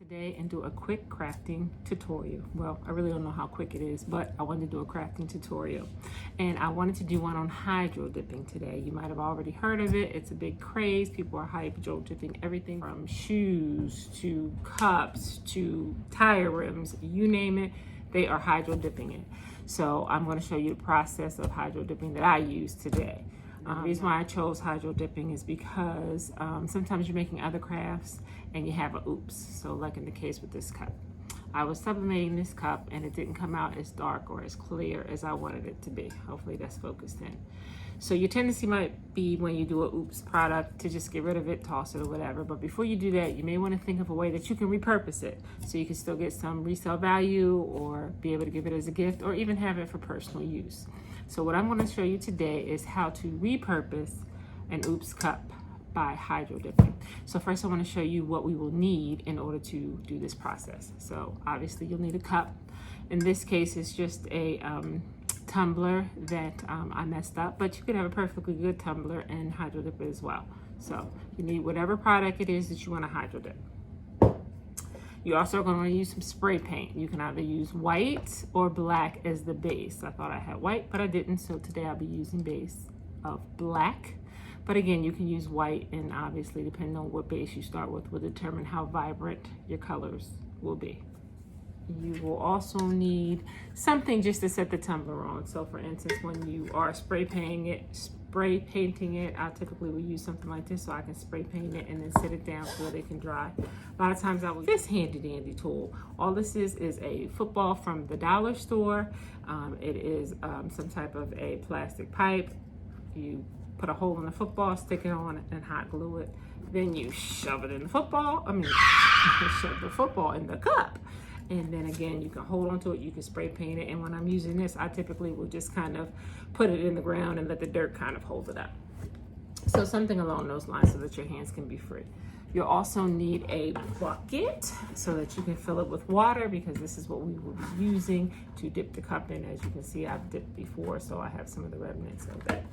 Today and do a quick crafting tutorial. Well, I really don't know how quick it is, but I wanted to do a crafting tutorial. And I wanted to do one on hydro dipping today. You might have already heard of it. It's a big craze. People are hydro dipping everything from shoes to cups to tire rims, you name it, they are hydro dipping it. So I'm going to show you the process of hydro dipping that I use today. The reason why I chose hydro dipping is because sometimes you're making other crafts and you have a oops. So like in the case with this cup. I was sublimating this cup and it didn't come out as dark or as clear as I wanted it to be. Hopefully that's focused in. So your tendency might be when you do a oops product to just get rid of it, toss it or whatever. But before you do that, you may want to think of a way that you can repurpose it so you can still get some resale value or be able to give it as a gift or even have it for personal use. So what I'm going to show you today is how to repurpose an oops cup by hydro dipping. So first I want to show you what we will need in order to do this process. So obviously you'll need a cup. In this case it's just a tumbler that I messed up, but you could have a perfectly good tumbler and hydro dip it as well. So you need whatever product it is that you want to hydro dip. You're also going to use some spray paint. You can either use white or black as the base. I thought I had white, but I didn't, so today I'll be using base of black. But again, you can use white, and obviously depending on what base you start with will determine how vibrant your colors will be. You will also need something just to set the tumbler on. So for instance, when you are spray painting it, I typically will use something like this so I can spray paint it and then set it down so that it can dry. A lot of times I will use this handy dandy tool. All this is a football from the dollar store. It is some type of a plastic pipe. You put a hole in the football, stick it on and hot glue it. Then you shove it in the football. Shove the football in the cup. And then again, you can hold onto it, you can spray paint it. And when I'm using this, I typically will just kind of put it in the ground and let the dirt kind of hold it up. So something along those lines so that your hands can be free. You'll also need a bucket so that you can fill it with water, because this is what we will be using to dip the cup in. As you can see, I've dipped before, so I have some of the remnants of that.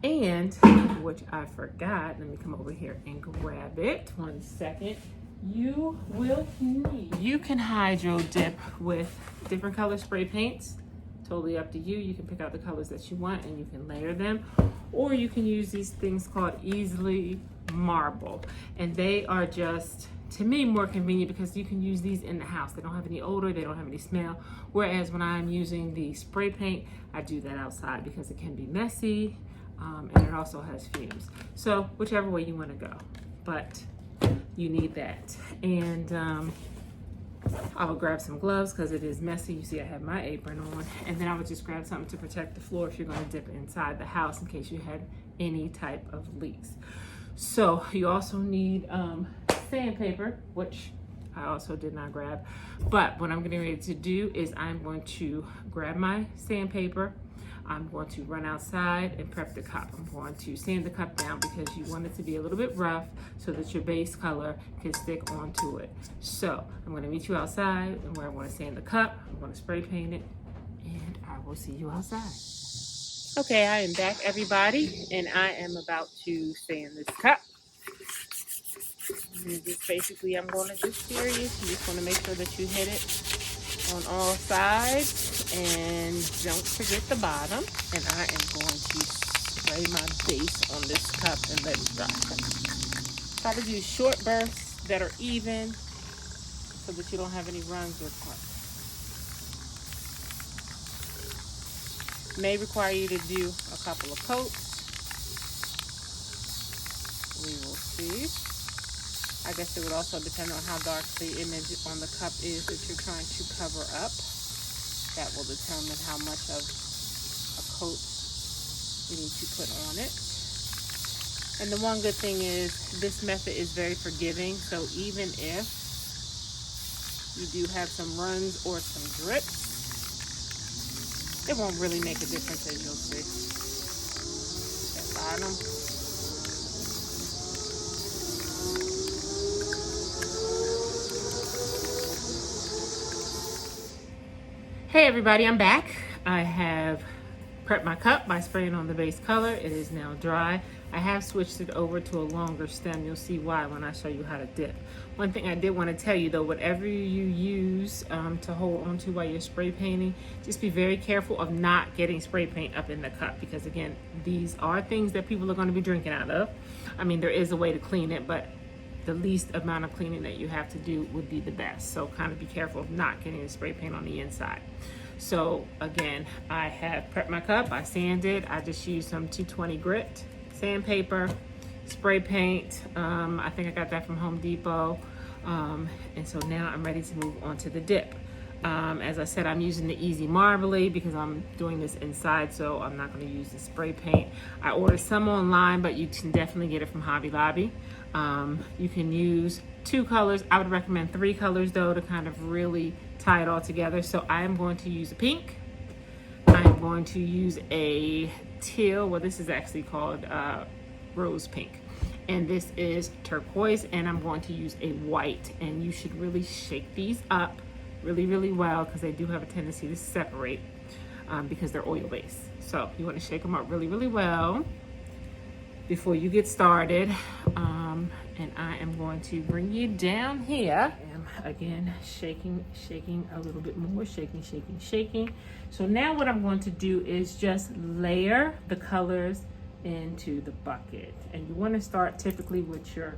And, which I forgot, let me come over here and grab it. 1 second. You can hydro dip with different color spray paints. Totally up to you. You can pick out the colors that you want and you can layer them. Or you can use these things called Easily Marble. And they are just, to me, more convenient because you can use these in the house. They don't have any odor, they don't have any smell. Whereas when I'm using the spray paint, I do that outside because it can be messy. And it also has fumes. So whichever way you want to go, but you need that. And I will grab some gloves because it is messy. You see I have my apron on. And then I would just grab something to protect the floor if you're going to dip inside the house in case you had any type of leaks. So you also need sandpaper, which I also did not grab. But what I'm getting ready to do is I'm going to grab my sandpaper. I'm going to run outside and prep the cup. I'm going to sand the cup down because you want it to be a little bit rough so that your base color can stick onto it. So I'm going to meet you outside and where I'm going to sand the cup. I'm going to spray paint it and I will see you outside. Okay, I am back, everybody, and I am about to sand this cup. And just basically, I'm going to just steer you. You just want to make sure that you hit it on all sides and don't forget the bottom. And I am going to spray my base on this cup and let it dry. Try to do short bursts that are even so that you don't have any runs or clumps. May require you to do a couple of coats. We will see. I guess it would also depend on how dark the image on the cup is that you're trying to cover up. That will determine how much of a coat you need to put on it. And the one good thing is this method is very forgiving. So even if you do have some runs or some drips, it won't really make a difference, as you'll see. That bottom. Hey everybody, I'm back. I have prepped my cup by spraying on the base color. It is now dry. I have switched it over to a longer stem. You'll see why when I show you how to dip. One thing I did want to tell you though, whatever you use to hold onto while you're spray painting, just be very careful of not getting spray paint up in the cup, because again, these are things that people are going to be drinking out of. I mean, there is a way to clean it, but the least amount of cleaning that you have to do would be the best. So kind of be careful of not getting the spray paint on the inside. So again, I have prepped my cup, I sanded, I just used some 220 grit, sandpaper, spray paint. I think I got that from Home Depot. And so now I'm ready to move on to the dip. As I said, I'm using the Easy Marbli because I'm doing this inside, so I'm not going to use the spray paint. I ordered some online, but you can definitely get it from Hobby Lobby. You can use 2 colors. I would recommend 3 colors though to kind of really tie it all together. So I am going to use a pink. I'm going to use a teal. Well, this is actually called rose pink. And this is turquoise. And I'm going to use a white. And you should really shake these up really, really well, because they do have a tendency to separate because they're oil based. So you want to shake them up really, really well before you get started. And I am going to bring you down here. Again, shaking a little bit more, shaking. So now what I'm going to do is just layer the colors into the bucket. And you want to start typically with your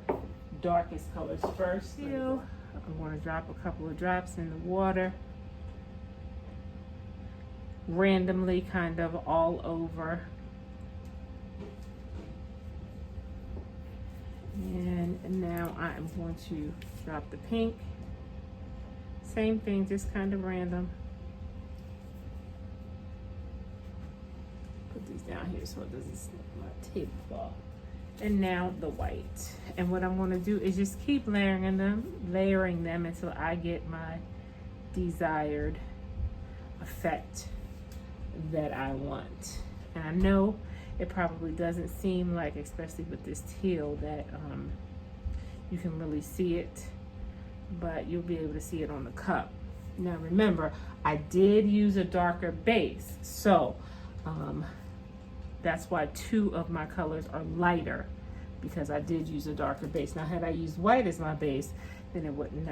darkest colors first. I'm going to drop a couple of drops in the water, randomly, kind of all over. And now I'm going to drop the pink. Same thing, just kind of random. Put these down here so it doesn't snip my tablecloth. And now the white. And what I'm going to do is just keep layering them until I get my desired effect that I want. And I know it probably doesn't seem like, especially with this teal, that you can really see it, but you'll be able to see it on the cup. Now remember, I did use a darker base, so that's why 2 of my colors are lighter, because I did use a darker base. Now had I used white as my base, then it wouldn't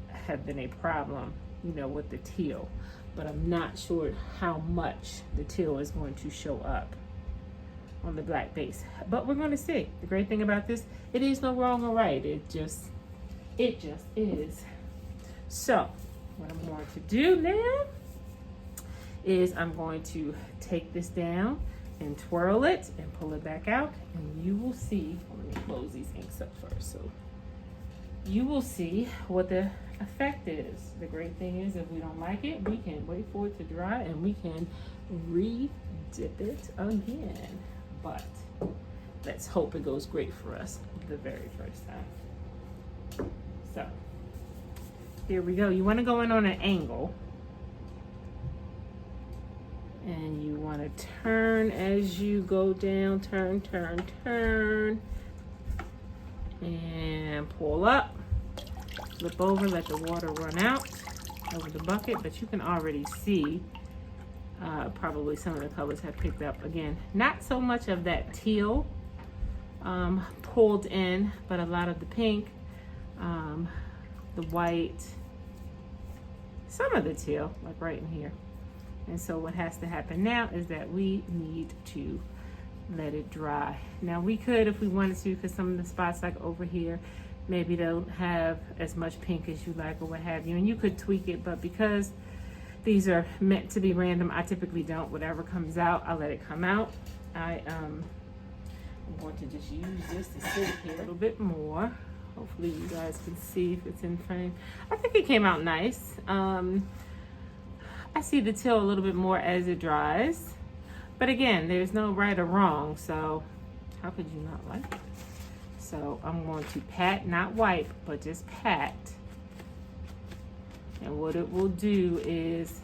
have been a problem, you know, with the teal. But I'm not sure how much the teal is going to show up on the black base, but we're going to see. The great thing about this, it is no wrong or right. It just is. So what I'm going to do now is I'm going to take this down and twirl it and pull it back out, and you will see. Let me close these inks up first. So you will see what the effect is. The great thing is, if we don't like it, we can wait for it to dry and we can re-dip it again. But let's hope it goes great for us the very first time. So here we go. You want to go in on an angle, and you want to turn as you go down. Turn, and pull up, flip over, let the water run out over the bucket. But you can already see probably some of the colors have picked up. Again, not so much of that teal pulled in, but a lot of the pink, the white, some of the teal, like right in here. And so what has to happen now is that we need to let it dry. Now we could, if we wanted to, because some of the spots like over here maybe don't have as much pink as you like or what have you, and you could tweak it, but because these are meant to be random, I typically don't. Whatever comes out, I'll let it come out. I'm going to just use this to sit here a little bit more. Hopefully you guys can see if it's in frame. I think it came out nice. I see the teal a little bit more as it dries. But again, there's no right or wrong, so how could you not like it? So I'm going to pat, not wipe, but just pat. And what it will do is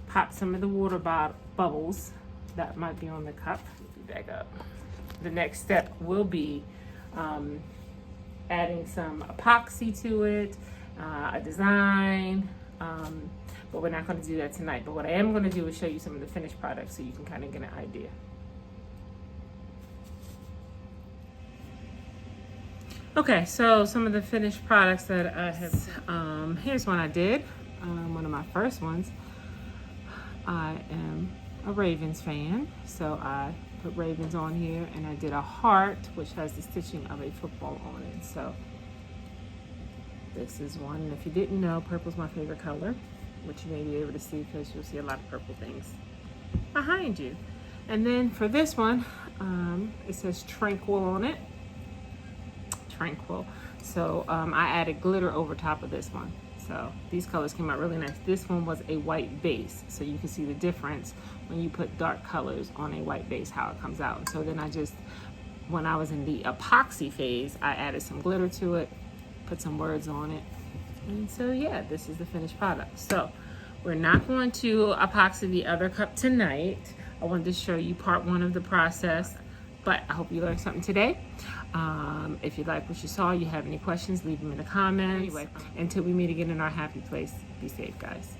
pop some of the water bubbles that might be on the cup. Back up. The next step will be adding some epoxy to it, a design. but we're not going to do that tonight. But what I am going to do is show you some of the finished products so you can kind of get an idea. Okay, so some of the finished products that I have, here's one I did, one of my first ones. I am a Ravens fan, so I put Ravens on here, and I did a heart, which has the stitching of a football on it. So this is one, and if you didn't know, purple's my favorite color, which you may be able to see because you'll see a lot of purple things behind you. And then for this one, it says Tranquil on it. Tranquil. So I added glitter over top of this one. So these colors came out really nice. This one was a white base, so you can see the difference when you put dark colors on a white base, how it comes out. And so then when I was in the epoxy phase, I added some glitter to it, put some words on it. And so yeah, this is the finished product. So we're not going to epoxy the other cup tonight. I wanted to show you part one of the process, but I hope you learned something today. If you like what you saw, you have any questions, leave them in the comments. Anyway, until we meet again in our happy place, be safe, guys.